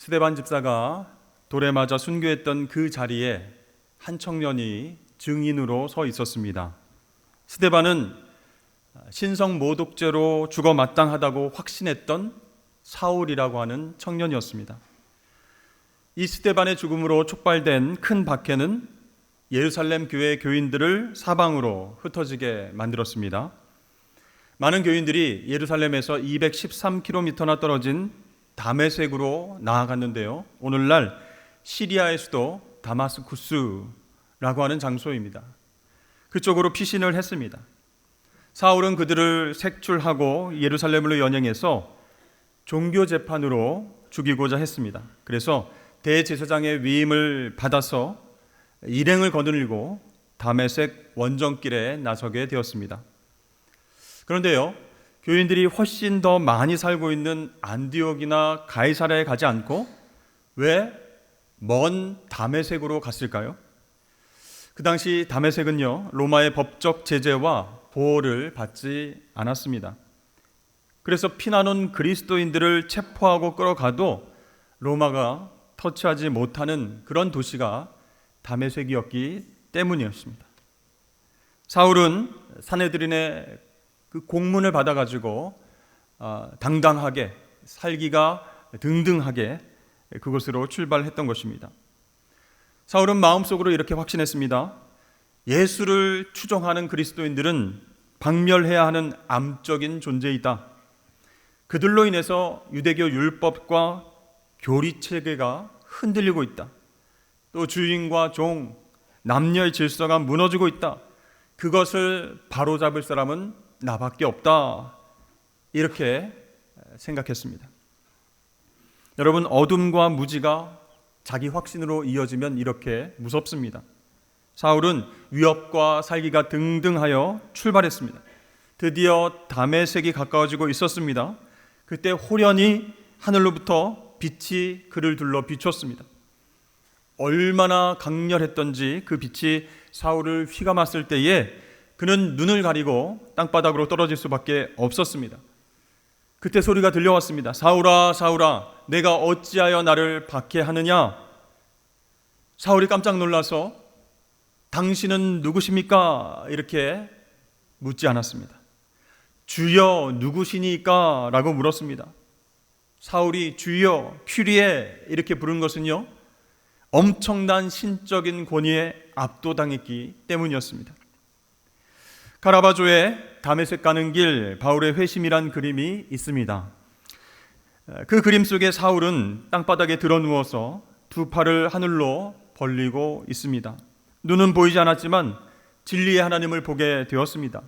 스데반 집사가 돌에 맞아 순교했던 그 자리에 한 청년이 증인으로 서 있었습니다. 스데반은 신성 모독죄로 죽어 마땅하다고 확신했던 사울이라고 하는 청년이었습니다. 이 스데반의 죽음으로 촉발된 큰 박해는 예루살렘 교회 교인들을 사방으로 흩어지게 만들었습니다. 많은 교인들이 예루살렘에서 213km나 떨어진 다메섹으로 나아갔는데요. 오늘날 시리아의 수도 다마스쿠스라고 하는 장소입니다. 그쪽으로 피신을 했습니다. 사울은 그들을 색출하고 예루살렘으로 연행해서 종교 재판으로 죽이고자 했습니다. 그래서 대제사장의 위임을 받아서 일행을 거느리고 다메섹 원정길에 나서게 되었습니다. 그런데요, 교인들이 훨씬 더 많이 살고 있는 안디옥이나 가이사랴에 가지 않고 왜 먼 다메섹으로 갔을까요? 그 당시 다메섹은요, 로마의 법적 제재와 보호를 받지 않았습니다. 그래서 피난온 그리스도인들을 체포하고 끌어가도 로마가 터치하지 못하는 그런 도시가 다메섹이었기 때문이었습니다. 사울은 사내들인의 그 공문을 받아가지고 당당하게 살기가 등등하게 그곳으로 출발했던 것입니다. 사울은 마음속으로 이렇게 확신했습니다. 예수를 추종하는 그리스도인들은 박멸해야 하는 암적인 존재이다. 그들로 인해서 유대교 율법과 교리체계가 흔들리고 있다. 또 주인과 종, 남녀의 질서가 무너지고 있다. 그것을 바로잡을 사람은 나밖에 없다. 이렇게 생각했습니다. 여러분, 어둠과 무지가 자기 확신으로 이어지면 이렇게 무섭습니다. 사울은 위협과 살기가 등등하여 출발했습니다. 드디어 다메섹이 가까워지고 있었습니다. 그때 호련히 하늘로부터 빛이 그를 둘러 비췄습니다. 얼마나 강렬했던지 그 빛이 사울을 휘감았을 때에 그는 눈을 가리고 땅바닥으로 떨어질 수밖에 없었습니다. 그때 소리가 들려왔습니다. 사울아, 사울아, 내가 어찌하여 나를 박해하느냐? 사울이 깜짝 놀라서 당신은 누구십니까? 이렇게 묻지 않았습니다. 주여 누구시니까? 라고 물었습니다. 사울이 주여, 큐리에 이렇게 부른 것은요, 엄청난 신적인 권위에 압도당했기 때문이었습니다. 카라바조의 다메섹 가는 길 바울의 회심이란 그림이 있습니다. 그 그림 속에 사울은 땅바닥에 드러누워서 두 팔을 하늘로 벌리고 있습니다. 눈은 보이지 않았지만 진리의 하나님을 보게 되었습니다.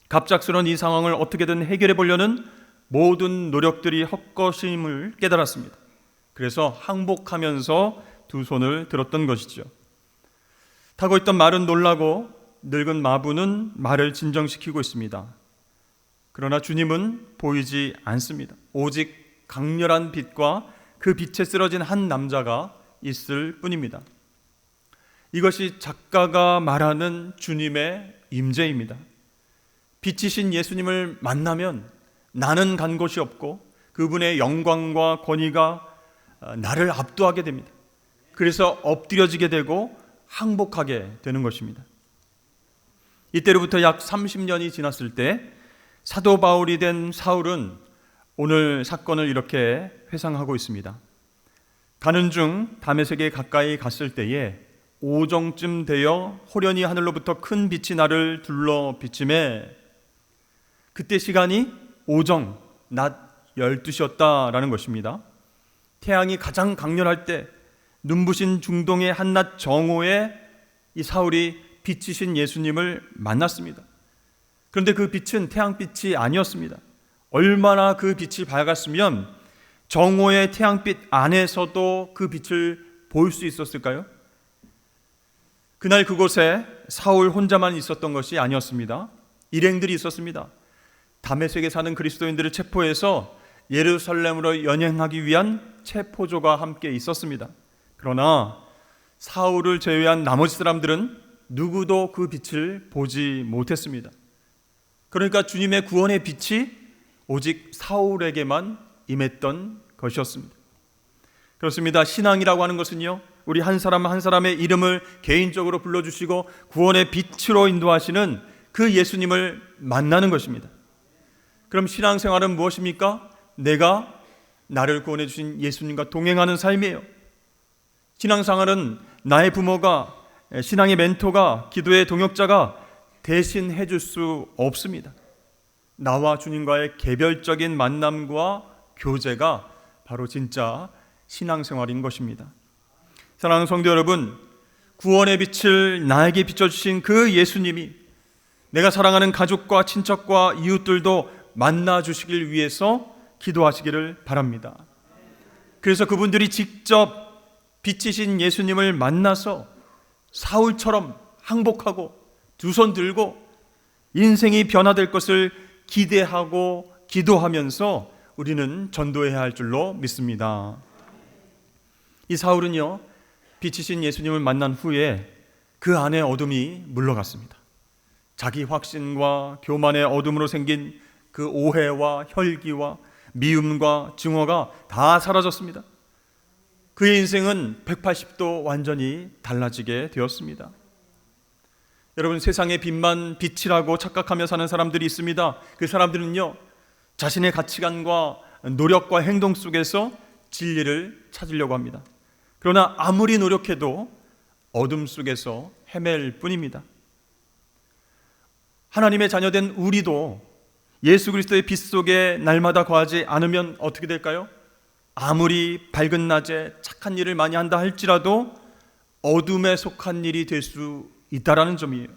갑작스러운 이 상황을 어떻게든 해결해 보려는 모든 노력들이 헛것임을 깨달았습니다. 그래서 항복하면서 두 손을 들었던 것이죠. 타고 있던 말은 놀라고 늙은 마부는 말을 진정시키고 있습니다. 그러나 주님은 보이지 않습니다. 오직 강렬한 빛과 그 빛에 쓰러진 한 남자가 있을 뿐입니다. 이것이 작가가 말하는 주님의 임재입니다. 빛이신 예수님을 만나면 나는 간 곳이 없고 그분의 영광과 권위가 나를 압도하게 됩니다. 그래서 엎드려지게 되고 항복하게 되는 것입니다. 이때로부터 약 30년이 지났을 때 사도 바울이 된 사울은 오늘 사건을 이렇게 회상하고 있습니다. 가는 중 다메섹에 가까이 갔을 때에 오정쯤 되어 호련히 하늘로부터 큰 빛이 나를 둘러 비치매, 그때 시간이 오정, 낮 12시였다라는 것입니다. 태양이 가장 강렬할 때 눈부신 중동의 한낮 정오에 이 사울이 빛이신 예수님을 만났습니다. 그런데 그 빛은 태양빛이 아니었습니다. 얼마나 그 빛이 밝았으면 정오의 태양빛 안에서도 그 빛을 볼 수 있었을까요? 그날 그곳에 사울 혼자만 있었던 것이 아니었습니다. 일행들이 있었습니다. 다메섹에 사는 그리스도인들을 체포해서 예루살렘으로 연행하기 위한 체포조가 함께 있었습니다. 그러나 사울을 제외한 나머지 사람들은 누구도 그 빛을 보지 못했습니다. 그러니까 주님의 구원의 빛이 오직 사울에게만 임했던 것이었습니다. 그렇습니다. 신앙이라고 하는 것은요, 우리 한 사람 한 사람의 이름을 개인적으로 불러주시고 구원의 빛으로 인도하시는 그 예수님을 만나는 것입니다. 그럼 신앙생활은 무엇입니까? 내가 나를 구원해 주신 예수님과 동행하는 삶이에요. 신앙생활은 나의 부모가, 신앙의 멘토가, 기도의 동역자가 대신 해줄 수 없습니다. 나와 주님과의 개별적인 만남과 교제가 바로 진짜 신앙생활인 것입니다. 사랑하는 성도 여러분, 구원의 빛을 나에게 비춰주신 그 예수님이 내가 사랑하는 가족과 친척과 이웃들도 만나주시길 위해서 기도하시기를 바랍니다. 그래서 그분들이 직접 빛이신 예수님을 만나서 사울처럼 항복하고 두 손 들고 인생이 변화될 것을 기대하고 기도하면서 우리는 전도해야 할 줄로 믿습니다. 이 사울은요, 빛이신 예수님을 만난 후에 그 안에 어둠이 물러갔습니다. 자기 확신과 교만의 어둠으로 생긴 그 오해와 혈기와 미움과 증오가 다 사라졌습니다. 그의 인생은 180도 완전히 달라지게 되었습니다. 여러분, 세상의 빛만 빛이라고 착각하며 사는 사람들이 있습니다. 그 사람들은요, 자신의 가치관과 노력과 행동 속에서 진리를 찾으려고 합니다. 그러나 아무리 노력해도 어둠 속에서 헤맬 뿐입니다. 하나님의 자녀된 우리도 예수 그리스도의 빛 속에 날마다 거하지 않으면 어떻게 될까요? 아무리 밝은 낮에 착한 일을 많이 한다 할지라도 어둠에 속한 일이 될 수 있다라는 점이에요.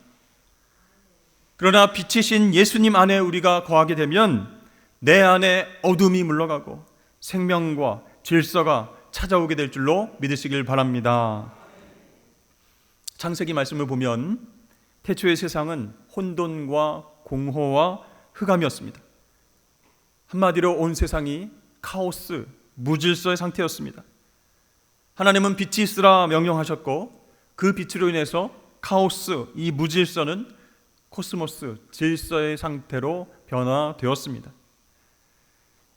그러나 빛이신 예수님 안에 우리가 거하게 되면 내 안에 어둠이 물러가고 생명과 질서가 찾아오게 될 줄로 믿으시길 바랍니다. 창세기 말씀을 보면 태초의 세상은 혼돈과 공허와 흑암이었습니다. 한마디로 온 세상이 카오스, 무질서의 상태였습니다. 하나님은 빛이 있으라 명령하셨고 그 빛으로 인해서 카오스, 이 무질서는 코스모스, 질서의 상태로 변화되었습니다.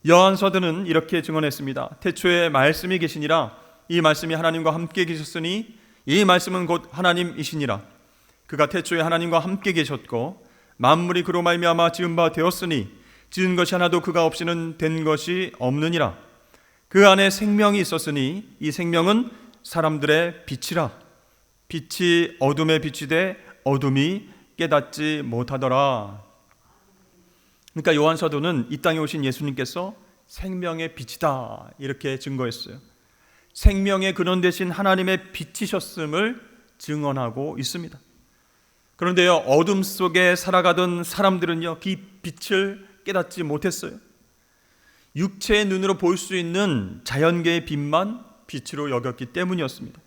요한서도는 이렇게 증언했습니다. 태초에 말씀이 계시니라. 이 말씀이 하나님과 함께 계셨으니 이 말씀은 곧 하나님이시니라. 그가 태초에 하나님과 함께 계셨고 만물이 그로 말미암아 지은 바 되었으니 지은 것이 하나도 그가 없이는 된 것이 없느니라. 그 안에 생명이 있었으니 이 생명은 사람들의 빛이라. 빛이 어둠에 비치되 어둠이 깨닫지 못하더라. 그러니까 요한 사도는 이 땅에 오신 예수님께서 생명의 빛이다 이렇게 증거했어요. 생명의 근원 되신 하나님의 빛이셨음을 증언하고 있습니다. 그런데요, 어둠 속에 살아가던 사람들은요, 그 빛을 깨닫지 못했어요. 육체의 눈으로 볼 수 있는 자연계의 빛만 빛으로 여겼기 때문이었습니다.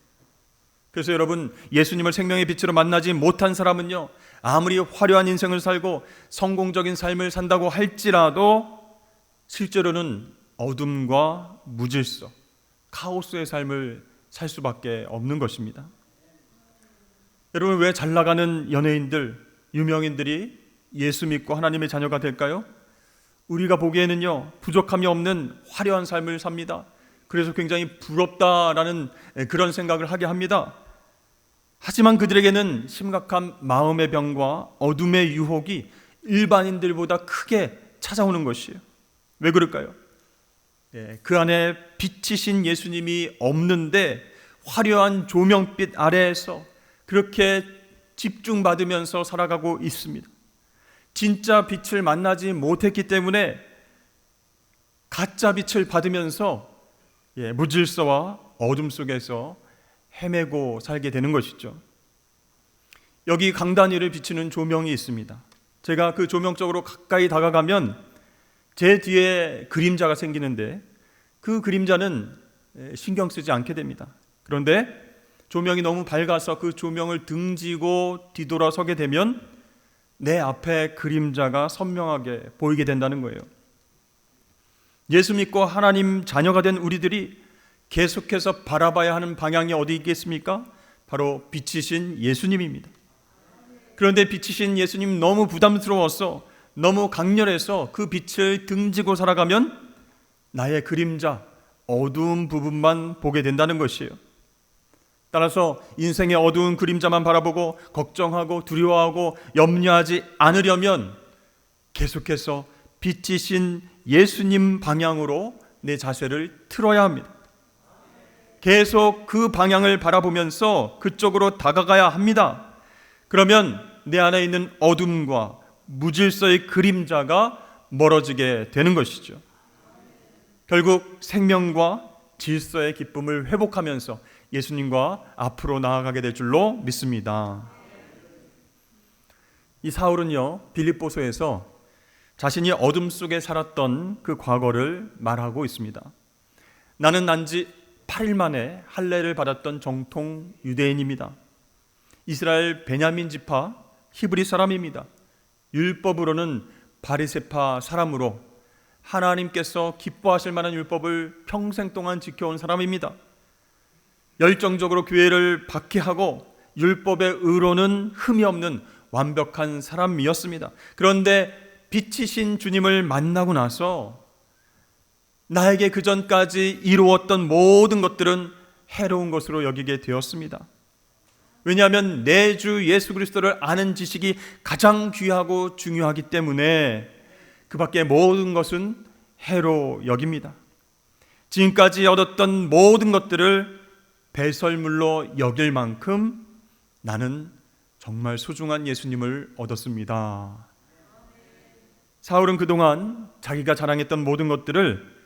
그래서 여러분, 예수님을 생명의 빛으로 만나지 못한 사람은요, 아무리 화려한 인생을 살고 성공적인 삶을 산다고 할지라도 실제로는 어둠과 무질서, 카오스의 삶을 살 수밖에 없는 것입니다. 여러분, 왜 잘 나가는 연예인들, 유명인들이 예수 믿고 하나님의 자녀가 될까요? 우리가 보기에는요, 부족함이 없는 화려한 삶을 삽니다. 그래서 굉장히 부럽다라는 그런 생각을 하게 합니다. 하지만 그들에게는 심각한 마음의 병과 어둠의 유혹이 일반인들보다 크게 찾아오는 것이에요. 왜 그럴까요? 그 안에 빛이신 예수님이 없는데 화려한 조명빛 아래에서 그렇게 집중받으면서 살아가고 있습니다. 진짜 빛을 만나지 못했기 때문에 가짜 빛을 받으면서 무질서와 어둠 속에서 헤매고 살게 되는 것이죠. 여기 강단 위를 비추는 조명이 있습니다. 제가 그 조명 쪽으로 가까이 다가가면 제 뒤에 그림자가 생기는데 그 그림자는 신경 쓰지 않게 됩니다. 그런데 조명이 너무 밝아서 그 조명을 등지고 뒤돌아서게 되면 내 앞에 그림자가 선명하게 보이게 된다는 거예요. 예수 믿고 하나님 자녀가 된 우리들이 계속해서 바라봐야 하는 방향이 어디 있겠습니까? 바로 빛이신 예수님입니다. 그런데 빛이신 예수님 너무 부담스러워서, 너무 강렬해서 그 빛을 등지고 살아가면 나의 그림자, 어두운 부분만 보게 된다는 것이에요. 따라서 인생의 어두운 그림자만 바라보고 걱정하고 두려워하고 염려하지 않으려면 계속해서 빛이신 예수님 방향으로 내 자세를 틀어야 합니다. 계속 그 방향을 바라보면서 그쪽으로 다가가야 합니다. 그러면 내 안에 있는 어둠과 무질서의 그림자가 멀어지게 되는 것이죠. 결국 생명과 질서의 기쁨을 회복하면서 예수님과 앞으로 나아가게 될 줄로 믿습니다. 이 사울은요, 빌립보서에서 자신이 어둠 속에 살았던 그 과거를 말하고 있습니다. 나는 난지 8일 만에 할례를 받았던 정통 유대인입니다. 이스라엘 베냐민 지파 히브리 사람입니다. 율법으로는 바리새파 사람으로 하나님께서 기뻐하실 만한 율법을 평생 동안 지켜온 사람입니다. 열정적으로 교회를 박해하고 율법의 의로는 흠이 없는 완벽한 사람이었습니다. 그런데 빛이신 주님을 만나고 나서 나에게 그전까지 이루었던 모든 것들은 해로운 것으로 여기게 되었습니다. 왜냐하면 내 주 예수 그리스도를 아는 지식이 가장 귀하고 중요하기 때문에 그 밖의 모든 것은 해로 여깁니다. 지금까지 얻었던 모든 것들을 배설물로 여길 만큼 나는 정말 소중한 예수님을 얻었습니다. 사울은 그동안 자기가 자랑했던 모든 것들을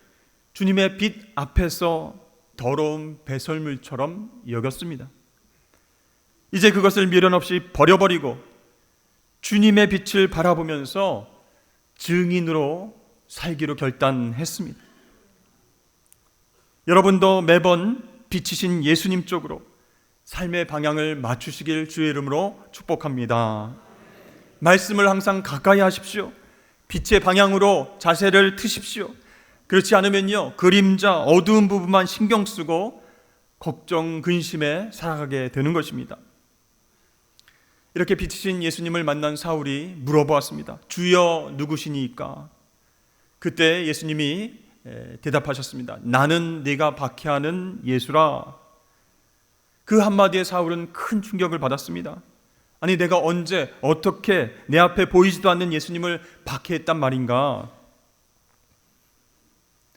주님의 빛 앞에서 더러운 배설물처럼 여겼습니다. 이제 그것을 미련 없이 버려버리고 주님의 빛을 바라보면서 증인으로 살기로 결단했습니다. 여러분도 매번 빛이신 예수님 쪽으로 삶의 방향을 맞추시길 주의 이름으로 축복합니다. 말씀을 항상 가까이 하십시오. 빛의 방향으로 자세를 트십시오. 그렇지 않으면요, 그림자 어두운 부분만 신경 쓰고 걱정 근심에 살아가게 되는 것입니다. 이렇게 빛이신 예수님을 만난 사울이 물어보았습니다. 주여 누구시니까? 그때 예수님이 대답하셨습니다. 나는 네가 박해하는 예수라. 그 한마디에 사울은 큰 충격을 받았습니다. 아니, 내가 언제 어떻게 내 앞에 보이지도 않는 예수님을 박해했단 말인가?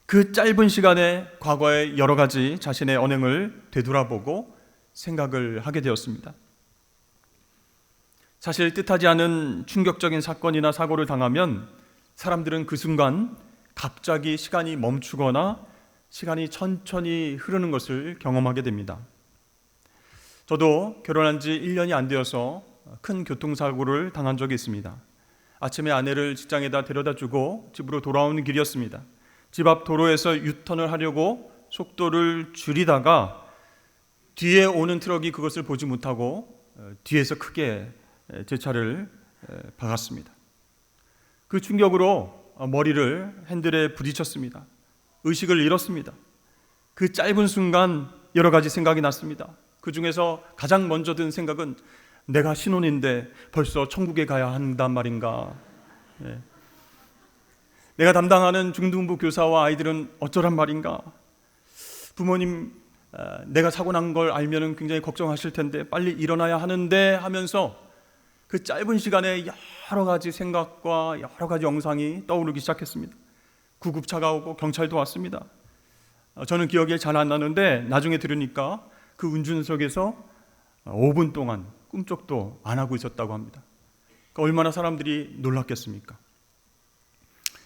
그 짧은 시간에 과거의 여러 가지 자신의 언행을 되돌아보고 생각을 하게 되었습니다. 사실 뜻하지 않은 충격적인 사건이나 사고를 당하면 사람들은 그 순간 갑자기 시간이 멈추거나 시간이 천천히 흐르는 것을 경험하게 됩니다. 저도 결혼한 지 1년이 안 되어서 큰 교통사고를 당한 적이 있습니다. 아침에 아내를 직장에다 데려다주고 집으로 돌아오는 길이었습니다. 집 앞 도로에서 유턴을 하려고 속도를 줄이다가 뒤에 오는 트럭이 그것을 보지 못하고 뒤에서 크게 제 차를 박았습니다. 그 충격으로 머리를 핸들에 부딪혔습니다. 의식을 잃었습니다. 그 짧은 순간 여러 가지 생각이 났습니다. 그 중에서 가장 먼저 든 생각은 내가 신혼인데 벌써 천국에 가야 한단 말인가. 내가 담당하는 중등부 교사와 아이들은 어쩌란 말인가. 부모님, 내가 사고 난 걸 알면 굉장히 걱정하실 텐데 빨리 일어나야 하는데 하면서 그 짧은 시간에 여러 가지 생각과 여러 가지 영상이 떠오르기 시작했습니다. 구급차가 오고 경찰도 왔습니다. 저는 기억이 잘 안 나는데 나중에 들으니까 그 운전석에서 5분 동안 꿈쩍도 안 하고 있었다고 합니다. 그러니까 얼마나 사람들이 놀랐겠습니까?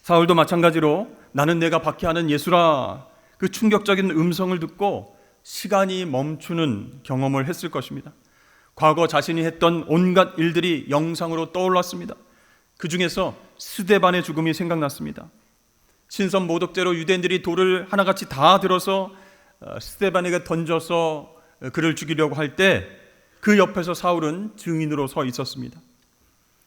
사울도 마찬가지로 나는 내가 박해하는 예수라, 그 충격적인 음성을 듣고 시간이 멈추는 경험을 했을 것입니다. 과거 자신이 했던 온갖 일들이 영상으로 떠올랐습니다. 그 중에서 스데반의 죽음이 생각났습니다. 신선 모독죄로 유대인들이 돌을 하나같이 다 들어서 스데반에게 던져서 그를 죽이려고 할 때 그 옆에서 사울은 증인으로 서 있었습니다.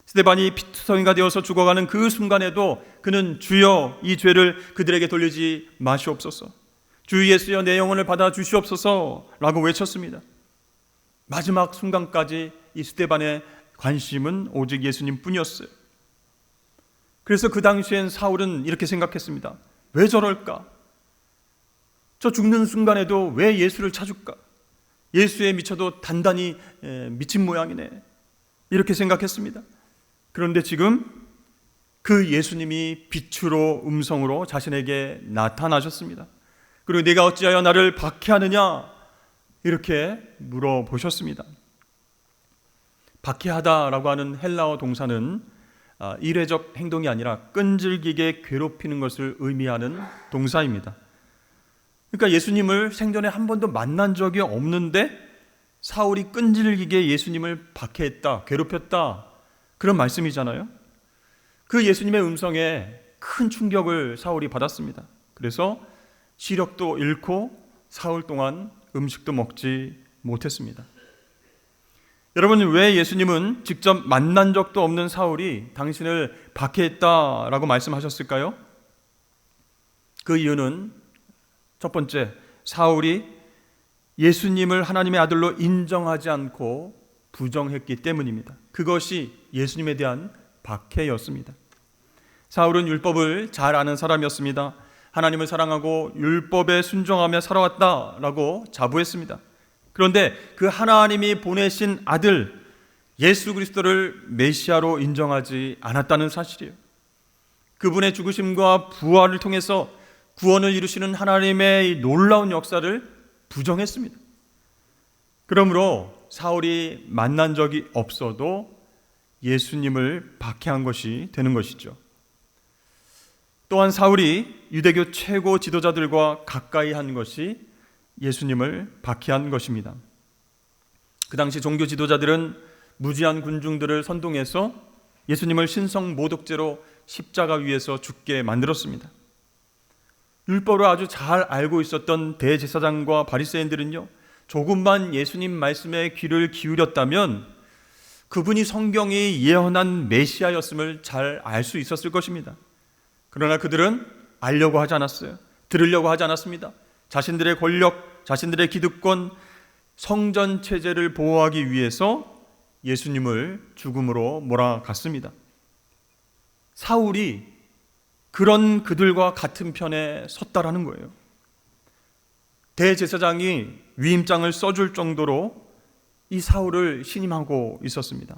스데반이 피투성이가 되어서 죽어가는 그 순간에도 그는 주여 이 죄를 그들에게 돌리지 마시옵소서, 주 예수여 내 영혼을 받아 주시옵소서 라고 외쳤습니다. 마지막 순간까지 이 스데반의 관심은 오직 예수님 뿐이었어요. 그래서 그 당시엔 사울은 이렇게 생각했습니다. 왜 저럴까? 저 죽는 순간에도 왜 예수를 찾을까? 예수에 미쳐도 단단히 미친 모양이네. 이렇게 생각했습니다. 그런데 지금 그 예수님이 빛으로 음성으로 자신에게 나타나셨습니다. 그리고 네가 어찌하여 나를 박해하느냐? 이렇게 물어보셨습니다. 박해하다라고 하는 헬라어 동사는 일회적 행동이 아니라 끈질기게 괴롭히는 것을 의미하는 동사입니다. 그러니까 예수님을 생전에 한 번도 만난 적이 없는데 사울이 끈질기게 예수님을 박해했다, 괴롭혔다, 그런 말씀이잖아요. 그 예수님의 음성에 큰 충격을 사울이 받았습니다. 그래서 시력도 잃고 사흘 동안 음식도 먹지 못했습니다. 여러분, 왜 예수님은 직접 만난 적도 없는 사울이 당신을 박해했다라고 말씀하셨을까요? 그 이유는 첫 번째, 사울이 예수님을 하나님의 아들로 인정하지 않고 부정했기 때문입니다. 그것이 예수님에 대한 박해였습니다. 사울은 율법을 잘 아는 사람이었습니다. 하나님을 사랑하고 율법에 순종하며 살아왔다라고 자부했습니다. 그런데 그 하나님이 보내신 아들 예수 그리스도를 메시아로 인정하지 않았다는 사실이에요. 그분의 죽으심과 부활을 통해서 구원을 이루시는 하나님의 놀라운 역사를 부정했습니다. 그러므로 사울이 만난 적이 없어도 예수님을 박해한 것이 되는 것이죠. 또한 사울이 유대교 최고 지도자들과 가까이 한 것이 예수님을 박해한 것입니다. 그 당시 종교 지도자들은 무지한 군중들을 선동해서 예수님을 신성 모독죄로 십자가 위에서 죽게 만들었습니다. 율법을 아주 잘 알고 있었던 대제사장과 바리새인들은요, 조금만 예수님 말씀에 귀를 기울였다면 그분이 성경이 예언한 메시아였음을 잘 알 수 있었을 것입니다. 그러나 그들은 알려고 하지 않았어요. 들으려고 하지 않았습니다. 자신들의 권력, 자신들의 기득권, 성전 체제를 보호하기 위해서 예수님을 죽음으로 몰아갔습니다. 사울이 그런 그들과 같은 편에 섰다라는 거예요. 대제사장이 위임장을 써줄 정도로 이 사울을 신임하고 있었습니다.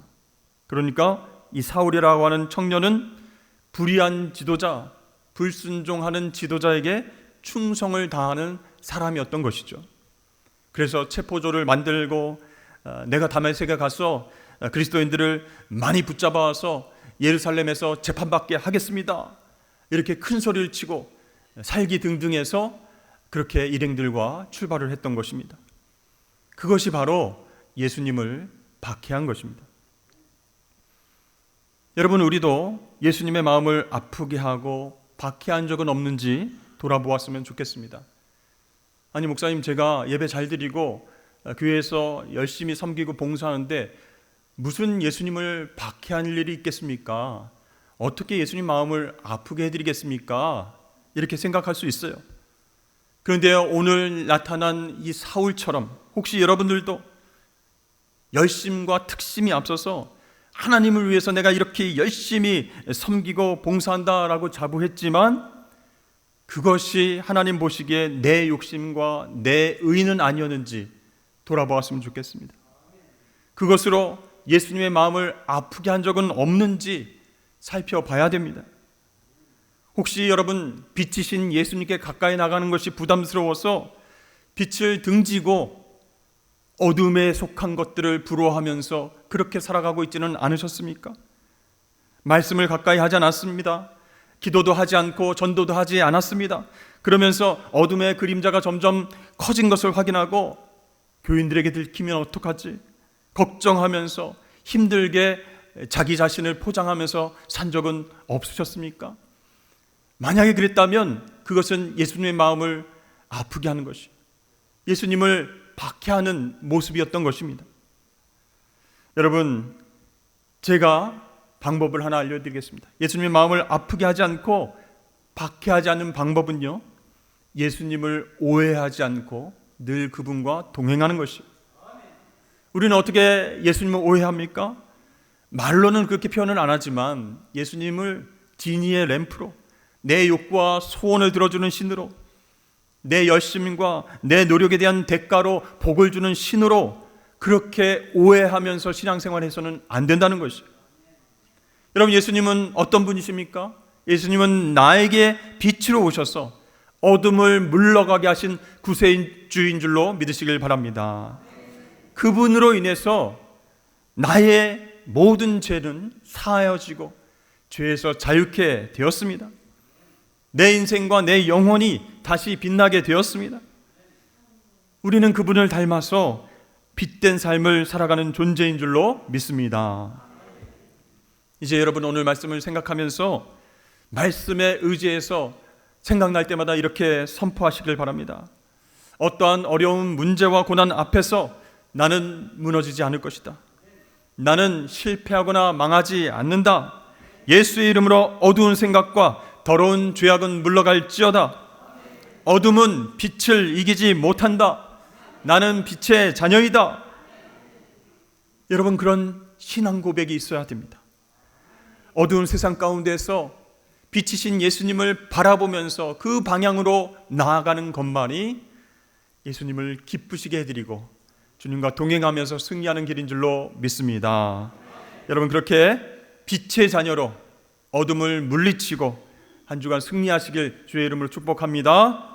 그러니까 이 사울이라고 하는 청년은 불의한 지도자, 불순종하는 지도자에게 충성을 다하는 사람이었던 것이죠. 그래서 체포조를 만들고 내가 다메섹에 가서 그리스도인들을 많이 붙잡아서 예루살렘에서 재판받게 하겠습니다, 이렇게 큰 소리를 치고 살기 등등해서 그렇게 일행들과 출발을 했던 것입니다. 그것이 바로 예수님을 박해한 것입니다. 여러분, 우리도 예수님의 마음을 아프게 하고 박해한 적은 없는지 돌아보았으면 좋겠습니다. 아니, 목사님, 제가 예배 잘 드리고 교회에서 열심히 섬기고 봉사하는데 무슨 예수님을 박해한 일이 있겠습니까? 어떻게 예수님 마음을 아프게 해드리겠습니까? 이렇게 생각할 수 있어요. 그런데 오늘 나타난 이 사울처럼 혹시 여러분들도 열심과 특심이 앞서서 하나님을 위해서 내가 이렇게 열심히 섬기고 봉사한다라고 자부했지만 그것이 하나님 보시기에 내 욕심과 내 의는 아니었는지 돌아보았으면 좋겠습니다. 그것으로 예수님의 마음을 아프게 한 적은 없는지 살펴봐야 됩니다. 혹시 여러분 빛이신 예수님께 가까이 나가는 것이 부담스러워서 빛을 등지고 어둠에 속한 것들을 부러워하면서 그렇게 살아가고 있지는 않으셨습니까? 말씀을 가까이 하지 않았습니다. 기도도 하지 않고 전도도 하지 않았습니다. 그러면서 어둠의 그림자가 점점 커진 것을 확인하고 교인들에게 들키면 어떡하지? 걱정하면서 힘들게 자기 자신을 포장하면서 산 적은 없으셨습니까? 만약에 그랬다면 그것은 예수님의 마음을 아프게 하는 것이, 예수님을 박해하는 모습이었던 것입니다. 여러분, 제가 방법을 하나 알려드리겠습니다. 예수님의 마음을 아프게 하지 않고 박해하지 않는 방법은요, 예수님을 오해하지 않고 늘 그분과 동행하는 것이에요. 우리는 어떻게 예수님을 오해합니까? 말로는 그렇게 표현을 안 하지만 예수님을 진리의 램프로, 내 욕구와 소원을 들어주는 신으로, 내 열심과 내 노력에 대한 대가로 복을 주는 신으로 그렇게 오해하면서 신앙생활해서는 안 된다는 것이죠. 여러분, 예수님은 어떤 분이십니까? 예수님은 나에게 빛으로 오셔서 어둠을 물러가게 하신 구세주인 줄로 믿으시길 바랍니다. 그분으로 인해서 나의 모든 죄는 사하여지고 죄에서 자유케 되었습니다. 내 인생과 내 영혼이 다시 빛나게 되었습니다. 우리는 그분을 닮아서 빛된 삶을 살아가는 존재인 줄로 믿습니다. 이제 여러분, 오늘 말씀을 생각하면서 말씀에 의지해서 생각날 때마다 이렇게 선포하시길 바랍니다. 어떠한 어려운 문제와 고난 앞에서 나는 무너지지 않을 것이다. 나는 실패하거나 망하지 않는다. 예수의 이름으로 어두운 생각과 더러운 죄악은 물러갈지어다. 어둠은 빛을 이기지 못한다. 나는 빛의 자녀이다. 여러분, 그런 신앙 고백이 있어야 됩니다. 어두운 세상 가운데서 빛이신 예수님을 바라보면서 그 방향으로 나아가는 것만이 예수님을 기쁘시게 해드리고 주님과 동행하면서 승리하는 길인 줄로 믿습니다. 여러분, 그렇게 빛의 자녀로 어둠을 물리치고 한 주간 승리하시길 주의 이름으로 축복합니다.